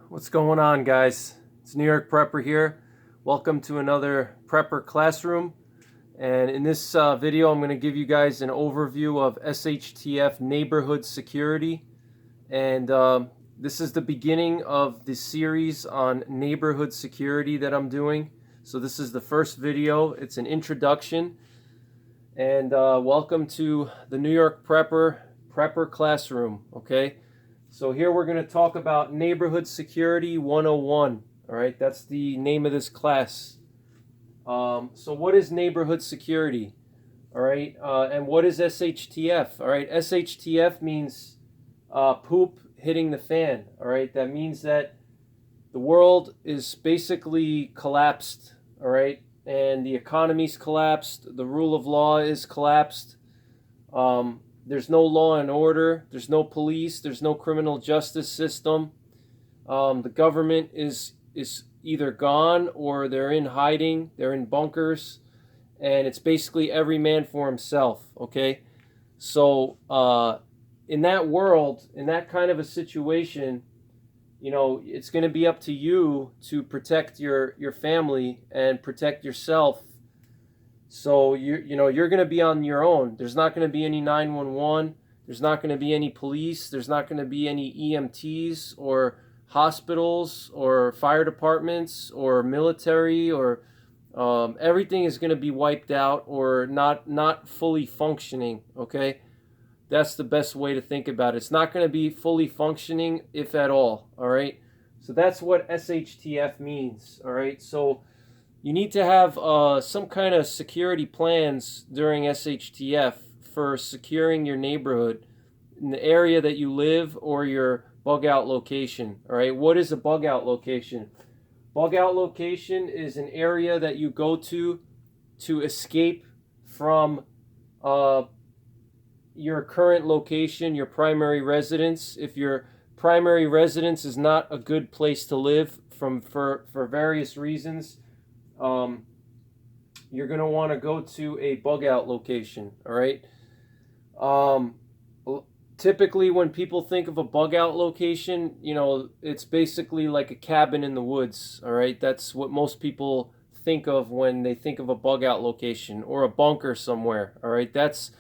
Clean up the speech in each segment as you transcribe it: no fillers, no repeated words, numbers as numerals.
What's going on, guys? It's New York Prepper here. Welcome to another Prepper Classroom. And in this video, I'm going to give you guys an overview of SHTF neighborhood security. And this is the beginning of the series on neighborhood security that I'm doing. So this is the first video. It's an introduction. And welcome to the New York Prepper Classroom, okay? So here we're going to talk about Neighborhood Security 101. All right, that's the name of this class. So what is neighborhood security? All right, and what is SHTF? All right, SHTF means poop hitting the fan. All right, that means that the world is basically collapsed. All right, and the economy's collapsed. The rule of law is collapsed. There's no law and order. There's no police. There's no criminal justice system. The government is either gone or they're in hiding. They're in bunkers. And it's basically every man for himself, okay? So in that world, in that kind of a situation, you know, it's going to be up to you to protect your family and protect yourself. So you're going to be on your own. There's not going to be any 911. There's not going to be any police. There's not going to be any EMTs or hospitals or fire departments or military or everything is going to be wiped out or not fully functioning. Okay, that's the best way to think about it. It's not going to be fully functioning, if at all. All right. So that's what SHTF means. All right. So you need to have some kind of security plans during SHTF for securing your neighborhood in the area that you live or your bug out location. All right, what is a bug out location? Bug out location is an area that you go to escape from your current location, your primary residence. If your primary residence is not a good place to live for various reasons, you're going to want to go to a bug out location. All right. Typically when people think of a bug out location, you know, it's basically like a cabin in the woods. All right. That's what most people think of when they think of a bug out location, or a bunker somewhere. All right. That's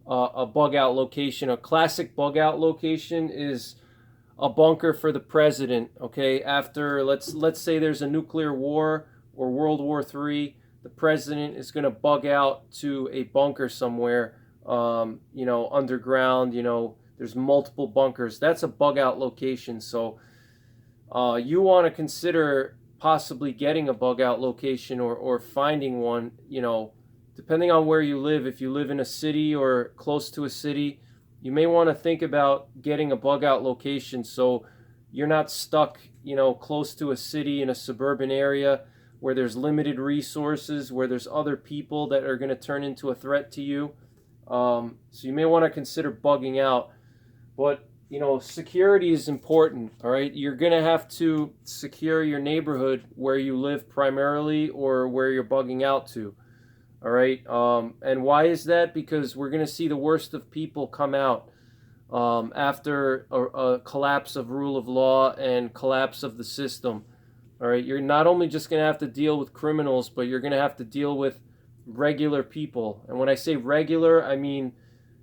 a bug out location. A classic bug out location is a bunker for the president. Okay. After let's say there's a nuclear war or World War III, the president is going to bug out to a bunker somewhere, underground. There's multiple bunkers. That's a bug out location. So you want to consider possibly getting a bug out location or finding one, depending on where you live. If you live in a city or close to a city, you may want to think about getting a bug out location so you're not stuck, close to a city in a suburban area where there's limited resources, where there's other people that are going to turn into a threat to you. So you may want to consider bugging out. But, security is important, all right? You're going to have to secure your neighborhood where you live primarily or where you're bugging out to, all right? And why is that? Because we're going to see the worst of people come out after a collapse of rule of law and collapse of the system. All right, you're not only just going to have to deal with criminals, but you're going to have to deal with regular people. And when I say regular, I mean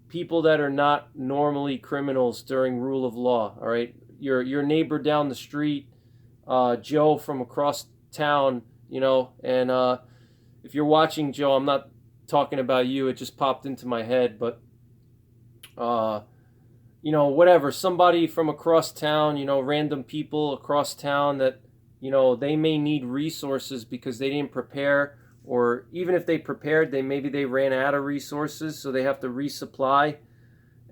people that are not normally criminals during rule of law. All right, your neighbor down the street, Joe from across town, and if you're watching, Joe, I'm not talking about you. It just popped into my head, but whatever, somebody from across town, random people across town that they may need resources because they didn't prepare, or even if they prepared, maybe they ran out of resources, so they have to resupply,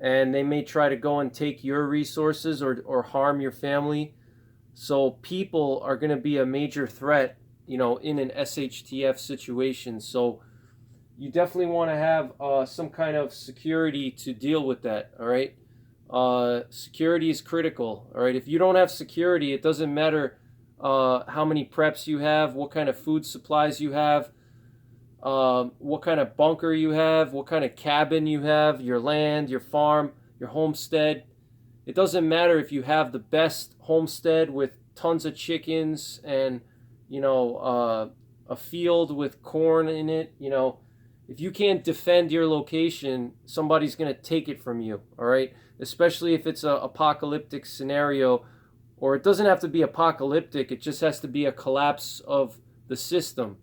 and they may try to go and take your resources or harm your family. So people are going to be a major threat, in an SHTF situation. So you definitely want to have some kind of security to deal with that, all right? Security is critical, all right? If you don't have security, it doesn't matter how many preps you have, what kind of food supplies you have, what kind of bunker you have, what kind of cabin you have, your land, your farm, your homestead. It doesn't matter if you have the best homestead with tons of chickens and, a field with corn in it, if you can't defend your location, somebody's going to take it from you, all right? Especially if it's an apocalyptic scenario, or it doesn't have to be apocalyptic, it just has to be a collapse of the system.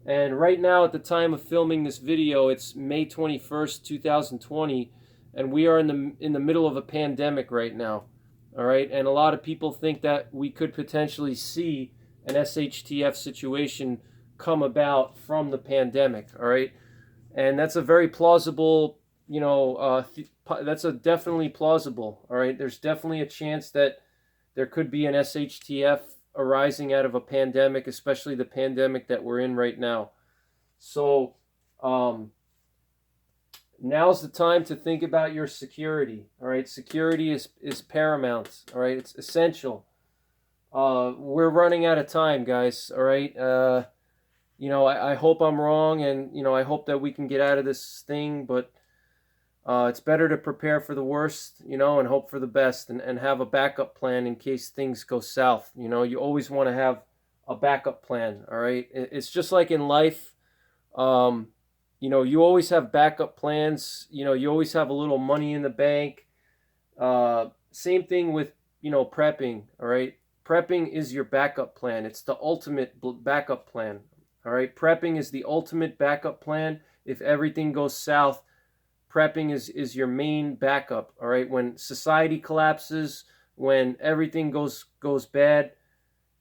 And right now, at the time of filming this video, it's May 21st, 2020, and we are in the middle of a pandemic right now, all right? And a lot of people think that we could potentially see an SHTF situation come about from the pandemic, all right? And that's a very plausible, that's a definitely plausible, all right? There's definitely a chance that there could be an SHTF arising out of a pandemic, especially the pandemic that we're in right now. So now's the time to think about your security, all right? Security is paramount, all right? It's essential. We're running out of time, guys, all right? I hope I'm wrong, and, I hope that we can get out of this thing, but it's better to prepare for the worst, and hope for the best, and have a backup plan in case things go south. You always want to have a backup plan, all right? It's just like in life. You always have backup plans. You always have a little money in the bank. Same thing with, prepping, all right? Prepping is your backup plan. It's the ultimate backup plan, all right? Prepping is the ultimate backup plan. If everything goes south, prepping is your main backup, all right? When society collapses, when everything goes bad,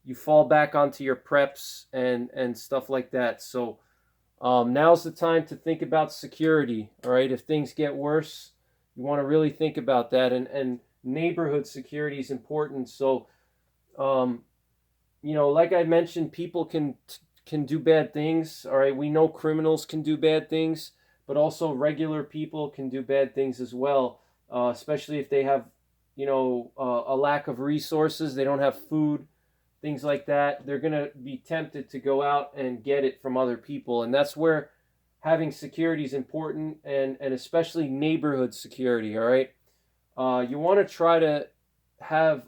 you fall back onto your preps and stuff like that. So now's the time to think about security, all right? If things get worse, you want to really think about that. And neighborhood security is important. So, like I mentioned, people can do bad things, all right? We know criminals can do bad things, but also regular people can do bad things as well, especially if they have, a lack of resources, they don't have food, things like that. They're going to be tempted to go out and get it from other people. And that's where having security is important, and especially neighborhood security, all right? You want to try to have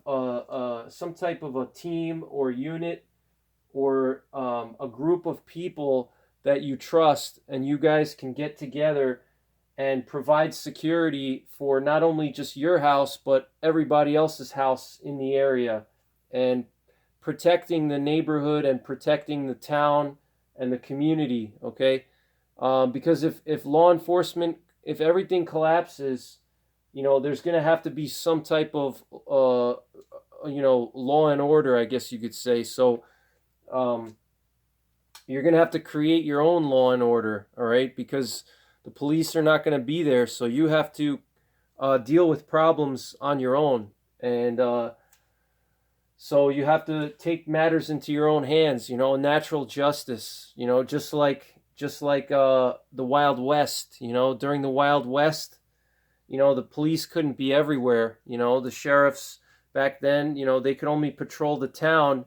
some type of a team or unit or a group of people that you trust, and you guys can get together and provide security for not only just your house, but everybody else's house in the area, and protecting the neighborhood and protecting the town and the community, okay? Because if law enforcement, if everything collapses, there's going to have to be some type of, law and order, I guess you could say. So you're going to have to create your own law and order, all right? Because the police are not going to be there, so you have to deal with problems on your own. And so you have to take matters into your own hands, natural justice, just like the Wild West. During the Wild West, the police couldn't be everywhere. The sheriffs back then, they could only patrol the town,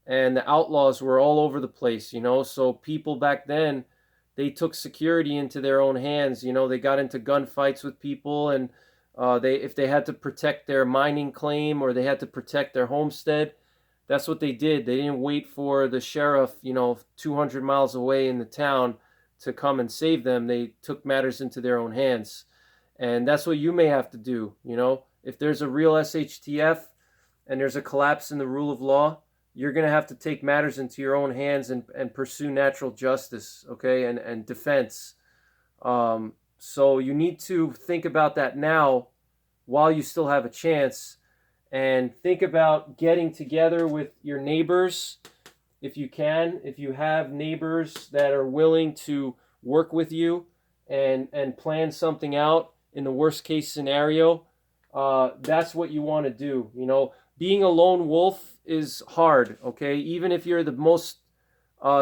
and the outlaws were all over the place, So people back then, they took security into their own hands. They got into gunfights with people, and if they had to protect their mining claim or they had to protect their homestead, that's what they did. They didn't wait for the sheriff, 200 miles away in the town to come and save them. They took matters into their own hands. And that's what you may have to do, If there's a real SHTF and there's a collapse in the rule of law, you're going to have to take matters into your own hands and pursue natural justice, okay, and defense. So you need to think about that now while you still have a chance, and think about getting together with your neighbors if you can. If you have neighbors that are willing to work with you and plan something out in the worst case scenario, that's what you want to do. Being a lone wolf is hard, okay? Even if you're the most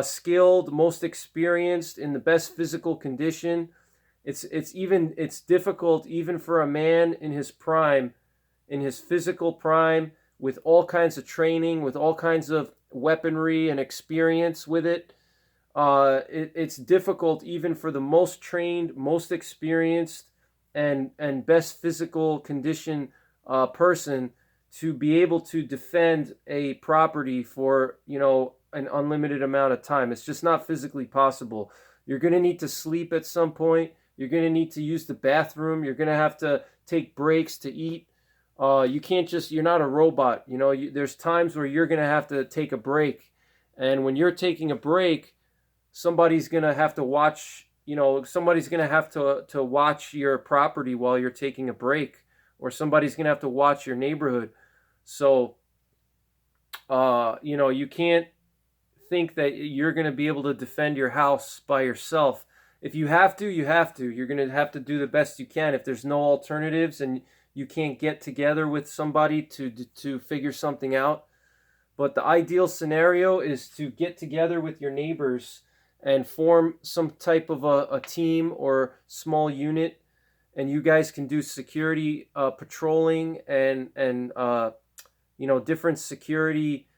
skilled, most experienced, in the best physical condition, it's difficult even for a man in his prime, in his physical prime, with all kinds of training, with all kinds of weaponry and experience with it. It's difficult even for the most trained, most experienced, and best physical condition person to be able to defend a property for, you know, an unlimited amount of time. It's just not physically possible. You're going to need to sleep at some point. You're going to need to use the bathroom. You're going to have to take breaks to eat. You can't just, you're not a robot. You know, there's times where you're going to have to take a break. And when you're taking a break, somebody's going to have to watch, you know, somebody's going to have to watch your property while you're taking a break, or somebody's going to have to watch your neighborhood. So, you know, you can't think that you're going to be able to defend your house by yourself. If you have to, you have to. You're going to have to do the best you can. If there's no alternatives and you can't get together with somebody to figure something out. But the ideal scenario is to get together with your neighbors and form some type of a team or small unit, and you guys can do security patrolling and you know, different security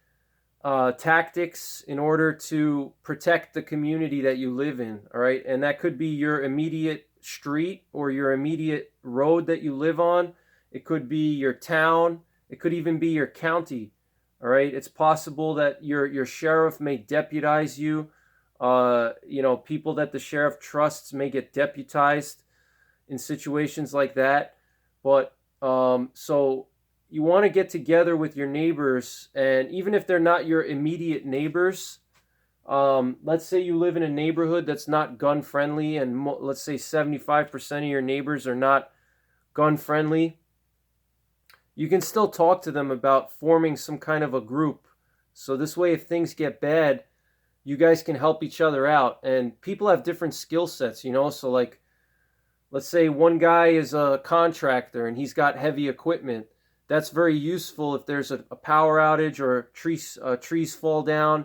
tactics in order to protect the community that you live in. All right, and that could be your immediate street or your immediate road that you live on. It could be your town. It could even be your county. All right, it's possible that your sheriff may deputize you. You know, people that the sheriff trusts may get deputized in situations like that. But so you want to get together with your neighbors, and even if they're not your immediate neighbors, let's say you live in a neighborhood that's not gun friendly, and let's say 75% of your neighbors are not gun friendly. You can still talk to them about forming some kind of a group. So this way, if things get bad, you guys can help each other out. And people have different skill sets, you know. So like, let's say one guy is a contractor and he's got heavy equipment. That's very useful if there's a power outage or trees fall down,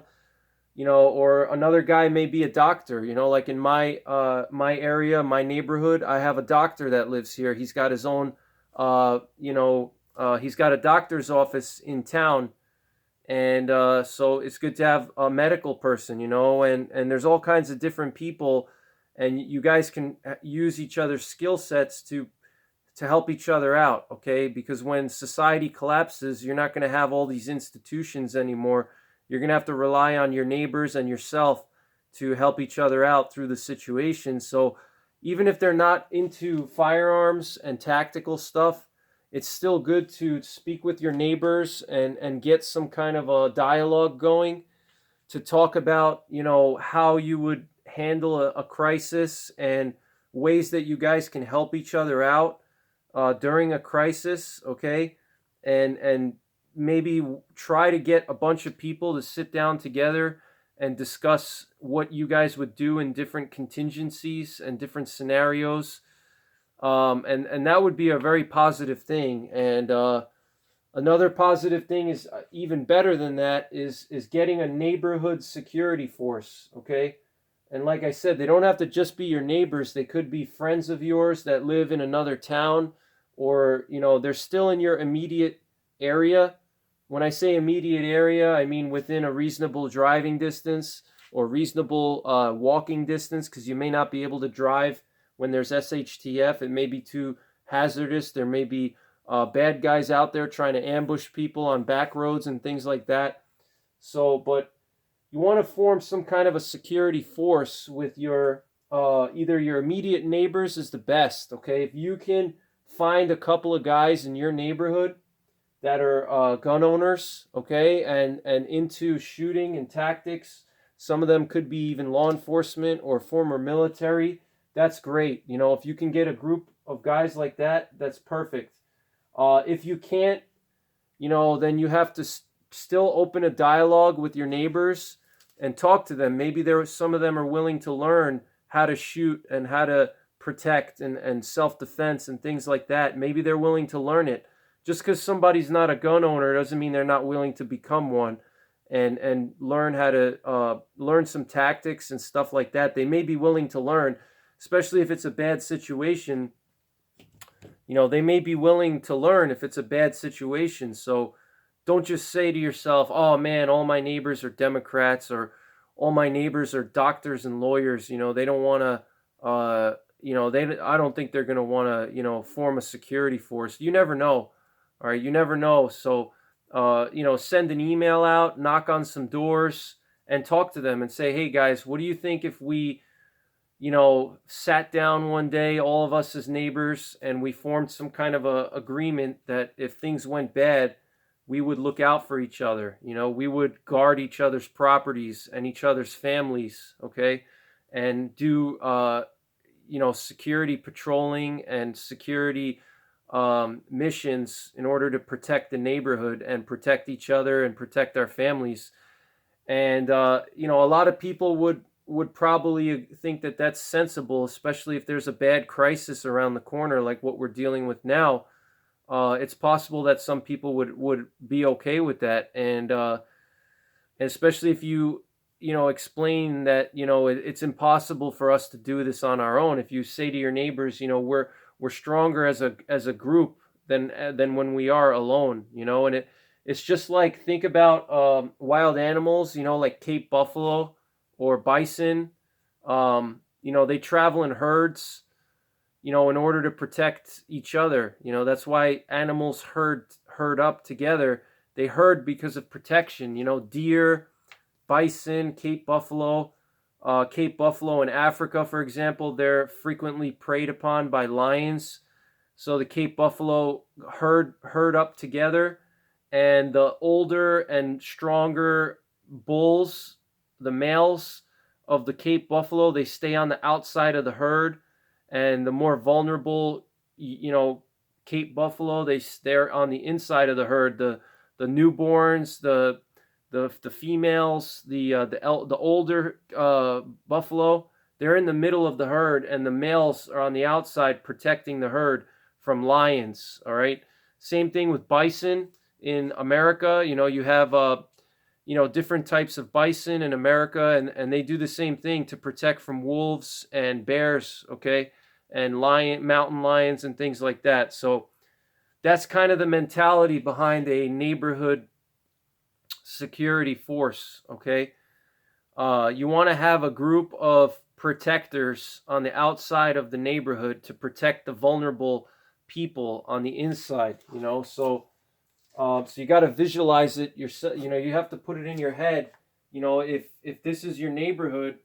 you know. Or another guy may be a doctor, you know. Like in my area, my neighborhood, I have a doctor that lives here. He's got his own, you know, he's got a doctor's office in town, and so it's good to have a medical person, you know, and there's all kinds of different people, and you guys can use each other's skill sets to help each other out, okay? Because when society collapses, you're not going to have all these institutions anymore. You're going to have to rely on your neighbors and yourself to help each other out through the situation. So even if they're not into firearms and tactical stuff, it's still good to speak with your neighbors and get some kind of a dialogue going to talk about, you know, how you would handle a crisis and ways that you guys can help each other out during a crisis, okay? And maybe try to get a bunch of people to sit down together and discuss what you guys would do in different contingencies and different scenarios. And that would be a very positive thing. And another positive thing is even better than that is getting a neighborhood security force, okay? And like I said, they don't have to just be your neighbors. They could be friends of yours that live in another town, or, you know, they're still in your immediate area. When I say immediate area, I mean within a reasonable driving distance or reasonable walking distance, because you may not be able to drive when there's SHTF. It may be too hazardous. There may be bad guys out there trying to ambush people on back roads and things like that. So, but you want to form some kind of a security force with your, either your immediate neighbors is the best, okay? If you can find a couple of guys in your neighborhood that are gun owners, okay, and into shooting and tactics, some of them could be even law enforcement or former military, that's great. You know, if you can get a group of guys like that, that's perfect. If you can't, you know, then you have to still open a dialogue with your neighbors and talk to them. Maybe some of them are willing to learn how to shoot and how to protect and self-defense and things like that. Maybe they're willing to learn it. Just because somebody's not a gun owner doesn't mean they're not willing to become one and learn how to learn some tactics and stuff like that. They may be willing to learn, especially if it's a bad situation. You know, they may be willing to learn if it's a bad situation. So don't just say to yourself, oh man, all my neighbors are Democrats, or all my neighbors are doctors and lawyers. You know, they don't want to, you know, I don't think they're going to want to, you know, form a security force. You never know. All right, you never know. So, send an email out, knock on some doors, and talk to them and say, hey guys, what do you think if we, sat down one day, all of us as neighbors, and we formed some kind of a agreement that if things went bad, we would look out for each other. We would guard each other's properties and each other's families, okay, and do security patrolling and security missions in order to protect the neighborhood and protect each other and protect our families. And a lot of people would probably think that that's sensible, especially if there's a bad crisis around the corner like what we're dealing with now. It's possible that some people would be okay with that, and especially if you explain that it's impossible for us to do this on our own. If you say to your neighbors, we're stronger as a group than when we are alone, and it's just like, think about wild animals, like Cape buffalo or bison. They travel in herds, in order to protect each other. That's why animals herd up together. They herd because of protection. Deer, bison, Cape buffalo. Cape buffalo in Africa, for example, they're frequently preyed upon by lions. So the Cape buffalo herd up together, and the older and stronger bulls, the males of the Cape buffalo, they stay on the outside of the herd, and the more vulnerable, Cape buffalo, they're on the inside of the herd. The newborns, the females, the older buffalo, they're in the middle of the herd, and the males are on the outside protecting the herd from lions. All right. Same thing with bison in America. You have different types of bison in America, and they do the same thing to protect from wolves and bears, okay, and mountain lions and things like that. So that's kind of the mentality behind a neighborhood security force, okay? You want to have a group of protectors on the outside of the neighborhood to protect the vulnerable people on the inside, so you got to visualize it yourself. You have to put it in your head. If this is your neighborhood,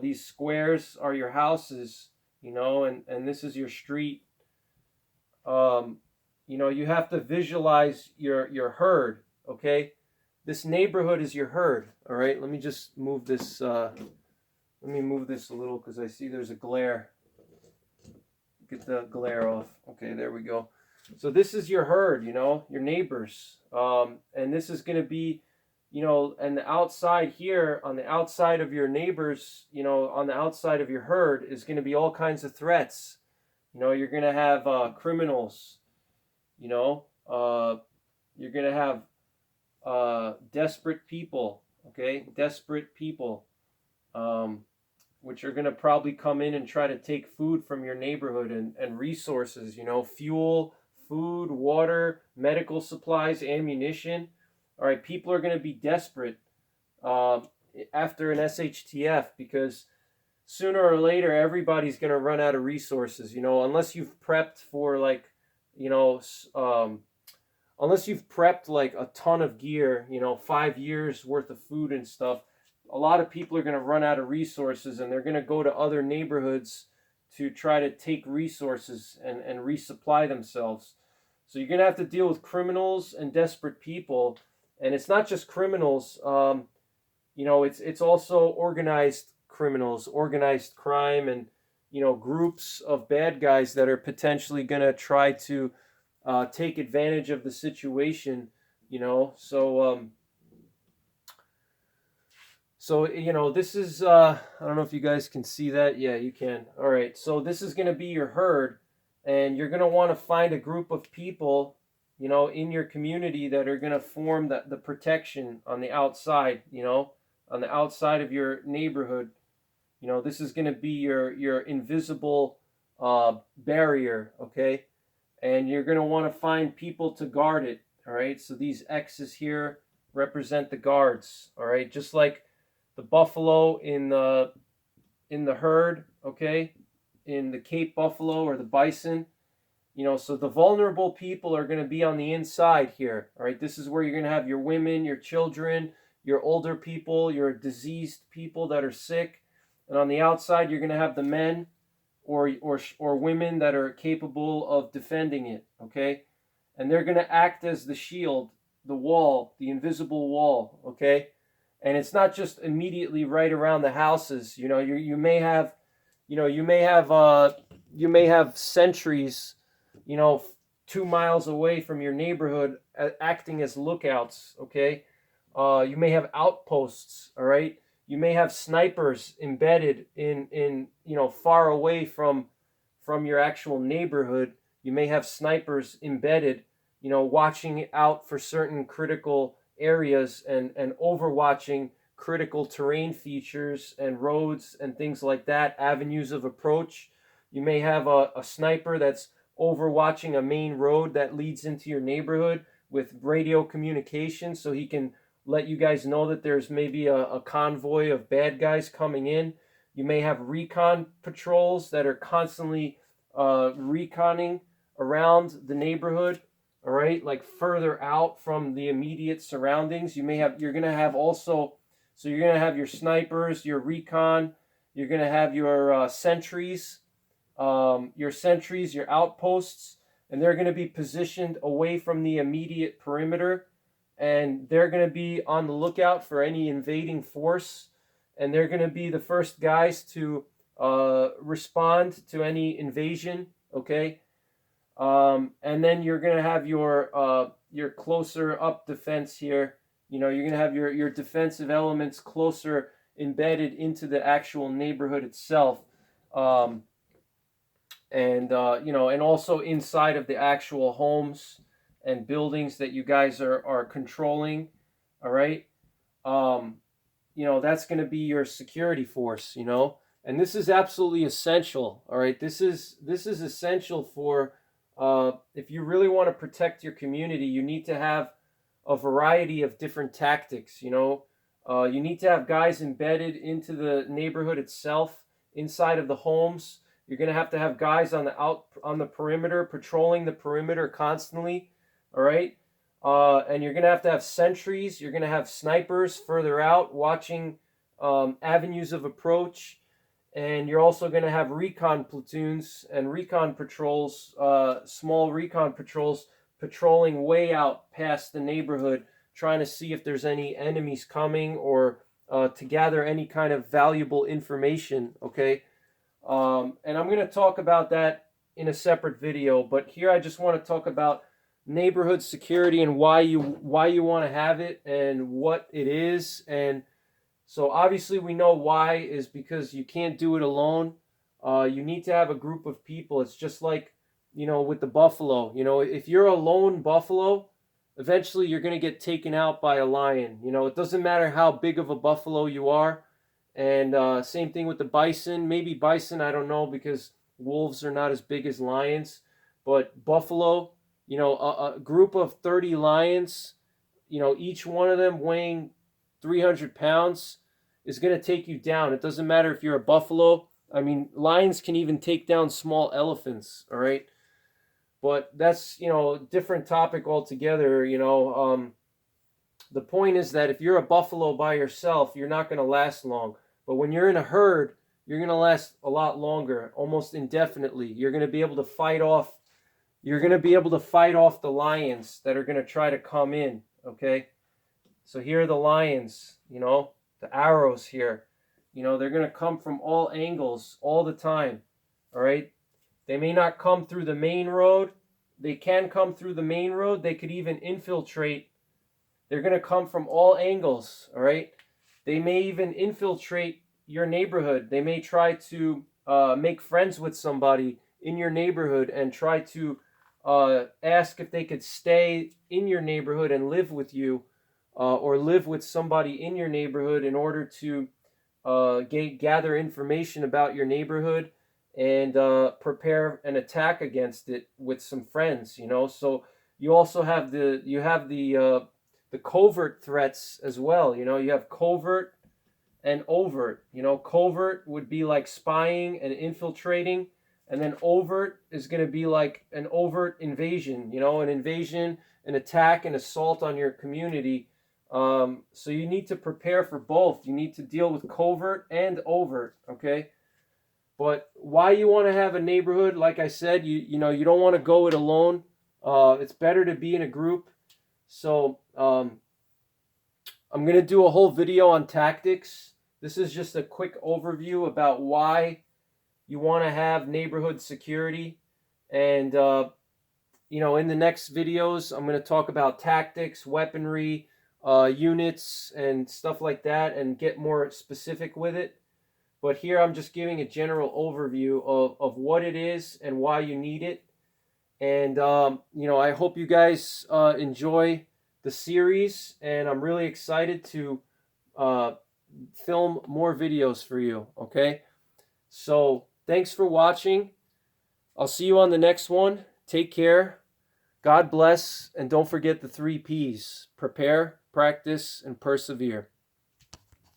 these squares are your houses, and this is your street. You have to visualize your herd, okay? This neighborhood is your herd, all right? Let me just move this. Let me move this a little because I see there's a glare. Get the glare off. Okay, there we go. So this is your herd, your neighbors. And this is going to be, and the outside here, on the outside of your neighbors, on the outside of your herd is going to be all kinds of threats. You're going to have criminals, you're going to have desperate people, okay? Desperate people, which are going to probably come in and try to take food from your neighborhood and resources, fuel, food, water, medical supplies, ammunition. All right, people are going to be desperate after an SHTF, because sooner or later everybody's going to run out of resources, unless you've prepped for unless you've prepped like a ton of gear, 5 years worth of food and stuff. A lot of people are going to run out of resources, and they're going to go to other neighborhoods to try to take resources and resupply themselves. So you're going to have to deal with criminals and desperate people. And it's not just criminals, it's also organized criminals, organized crime, and, groups of bad guys that are potentially going to try to take advantage of the situation, So, this is, I don't know if you guys can see that. Yeah, you can. All right. So this is going to be your herd, and you're going to want to find a group of people, in your community that are going to form the protection on the outside, on the outside of your neighborhood. This is going to be your invisible barrier, okay? And you're going to want to find people to guard it, all right? So these X's here represent the guards, all right? Just like the buffalo in the herd, okay, in the Cape buffalo or the bison, You know, so the vulnerable people are going to be on the inside here. All right, this is where you're going to have your women, your children, your older people, your diseased people that are sick, and on the outside you're going to have the men or women that are capable of defending it. Okay, and they're going to act as the shield, the wall, the invisible wall. Okay, and it's not just immediately right around the houses. You know, you may have, you may have sentries, you know, 2 miles away from your neighborhood, acting as lookouts. Okay, you may have outposts. All right, you may have snipers embedded in far away from your actual neighborhood. You may have snipers embedded, watching out for certain critical areas and overwatching critical terrain features and roads and things like that, avenues of approach. You may have a sniper that's overwatching a main road that leads into your neighborhood with radio communication, so he can let you guys know that there's maybe a convoy of bad guys coming in. You may have recon patrols that are constantly reconning around the neighborhood, all right, like further out from the immediate surroundings. You're going to have also, so you're going to have your snipers, your recon, you're going to have your sentries, your outposts, and they're going to be positioned away from the immediate perimeter, and they're going to be on the lookout for any invading force, and they're going to be the first guys to respond to any invasion. Okay, and then you're going to have your closer up defense here. You're going to have your defensive elements closer embedded into the actual neighborhood itself. And also inside of the actual homes and buildings that you guys are controlling. All right, that's going to be your security force. And this is absolutely essential. All right, this is essential for if you really want to protect your community. You need to have a variety of different tactics. You need to have guys embedded into the neighborhood itself, inside of the homes. You're going to have guys on the perimeter, patrolling the perimeter constantly. All right, and you're going to have sentries. You're going to have snipers further out, watching avenues of approach, and you're also going to have recon platoons and recon patrols, small recon patrols, patrolling way out past the neighborhood, trying to see if there's any enemies coming, or to gather any kind of valuable information. Okay. And I'm going to talk about that in a separate video, but here I just want to talk about neighborhood security and why you want to have it and what it is. And so obviously we know why is because you can't do it alone. You need to have a group of people. It's just like, with the buffalo. If you're a lone buffalo, eventually you're going to get taken out by a lion. It doesn't matter how big of a buffalo you are. And same thing with the bison. Maybe bison, I don't know, because wolves are not as big as lions. But buffalo, a group of 30 lions, each one of them weighing 300 pounds is going to take you down. It doesn't matter if you're a buffalo. I mean, lions can even take down small elephants, all right? But that's, different topic altogether. The point is that if you're a buffalo by yourself, you're not going to last long. But when you're in a herd, you're going to last a lot longer, almost indefinitely. You're going to be able to fight off. You're going to be able to fight off the lions that are going to try to come in. Okay. So here are the lions. The arrows here. They're going to come from all angles all the time. All right. They may not come through the main road. They can come through the main road. They could even infiltrate. They're going to come from all angles, all right? They may even infiltrate your neighborhood. They may try to make friends with somebody in your neighborhood and try to ask if they could stay in your neighborhood and live with you, or live with somebody in your neighborhood in order to gather information about your neighborhood and prepare an attack against it with some friends. So you also have the covert threats as well. You have covert and overt. Covert would be like spying and infiltrating. And then overt is going to be like an overt invasion, you know, an invasion, an attack, an assault on your community. So you need to prepare for both. You need to deal with covert and overt, okay? But why you want to have a neighborhood, like I said, you know, you don't want to go it alone. It's better to be in a group. So I'm going to do a whole video on tactics. This is just a quick overview about why you want to have neighborhood security. And, you know, in the next videos, I'm going to talk about tactics, weaponry, units, and stuff like that, and get more specific with it. But here I'm just giving a general overview of what it is and why you need it. And, you know, I hope you guys enjoy the series, and I'm really excited to film more videos for you, okay? So thanks for watching. I'll see you on the next one. Take care. God bless. And don't forget the 3 Ps. Prepare, practice, and persevere.